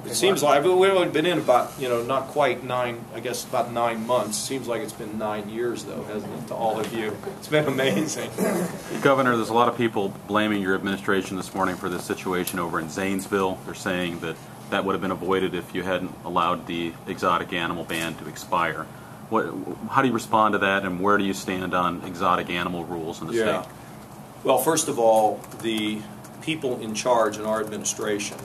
It seems like we've only been in about, not quite I guess about 9 months. Seems like it's been 9 years, though, hasn't it, to all of you? It's been amazing. Governor, there's a lot of people blaming your administration this morning for this situation over in Zanesville. They're saying that that would have been avoided if you hadn't allowed the exotic animal ban to expire. How do you respond to that, and where do you stand on exotic animal rules in the state? Well, first of all, the people in charge in our administration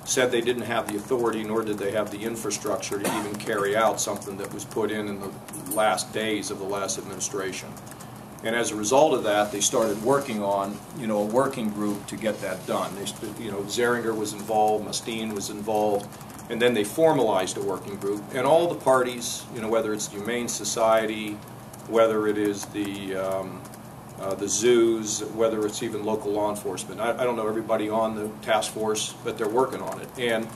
said they didn't have the authority, nor did they have the infrastructure to even carry out something that was put in the last days of the last administration. And as a result of that, they started working on, a working group to get that done. Zeringer was involved, Mustine was involved, and then they formalized a working group. And all the parties, whether it's the Humane Society, whether it is the zoos, whether it's even local law enforcement. I don't know everybody on the task force, but they're working on it. And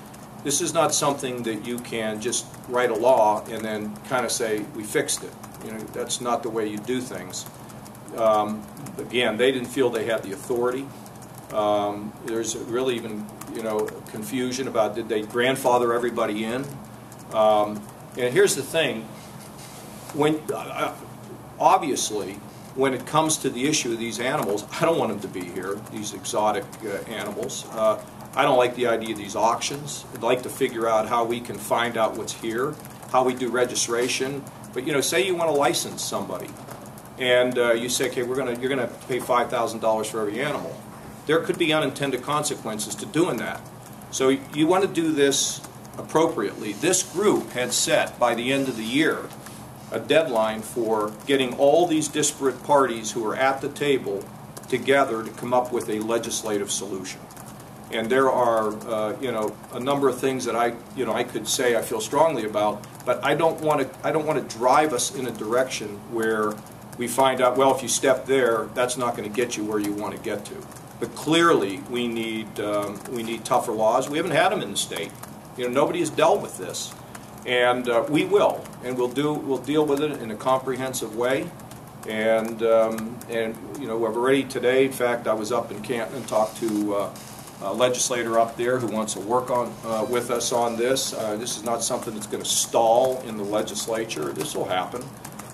this is not something that you can just write a law and then kind of say, we fixed it. That's not the way you do things. Again, they didn't feel they had the authority. There's really even, confusion about did they grandfather everybody in. And here's the thing. Obviously, when it comes to the issue of these animals, I don't want them to be here, these exotic animals. I don't like the idea of these auctions. I'd like to figure out how we can find out what's here, how we do registration. But say you want to license somebody, and you say, okay, you're going to have to pay $5,000 for every animal. There could be unintended consequences to doing that. So you want to do this appropriately. This group had set by the end of the year a deadline for getting all these disparate parties who are at the table together to come up with a legislative solution. And there are, a number of things that I could say I feel strongly about, but I don't want to drive us in a direction where we find out, well, if you step there, that's not going to get you where you want to get to. But clearly, we need tougher laws. We haven't had them in the state. Nobody has dealt with this. And we will, and we'll deal with it in a comprehensive way. And we're ready today. In fact, I was up in Canton and talked to a legislator up there who wants to work with us on this. This is not something that's going to stall in the legislature. This will happen,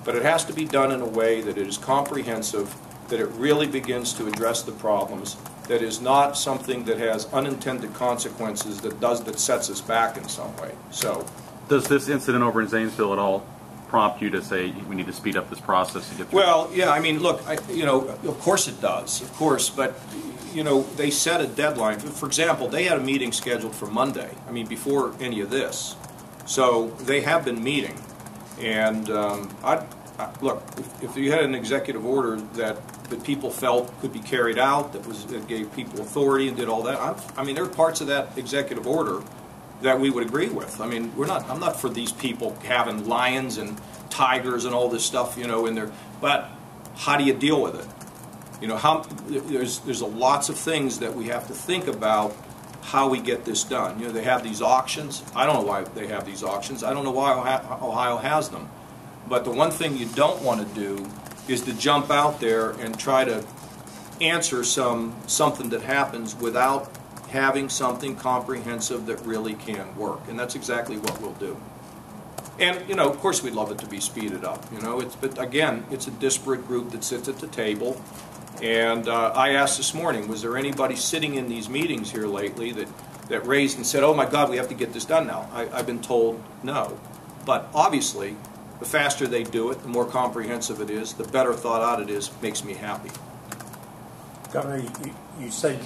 but it has to be done in a way that it is comprehensive, that it really begins to address the problems, that is not something that has unintended consequences that sets us back in some way. So. Does this incident over in Zanesville at all prompt you to say we need to speed up this process to get through? Well, yeah, I mean, look, of course it does, of course, but, they set a deadline. For example, they had a meeting scheduled for Monday, before any of this. So they have been meeting. And, look, if you had an executive order that people felt could be carried out, that gave people authority and did all that, there are parts of that executive order that we would agree with. I'm not for these people having lions and tigers and all this stuff, in there. But how do you deal with it? There's lots of things that we have to think about how we get this done. They have these auctions. I don't know why they have these auctions. I don't know why Ohio has them. But the one thing you don't want to do is to jump out there and try to answer something that happens without having something comprehensive that really can work. And that's exactly what we'll do. And, of course we'd love it to be speeded up. But again, it's a disparate group that sits at the table. And I asked this morning, was there anybody sitting in these meetings here lately that raised and said, oh my God, we have to get this done now? I've been told no. But obviously, the faster they do it, the more comprehensive it is, the better thought out it is, makes me happy. Governor, you said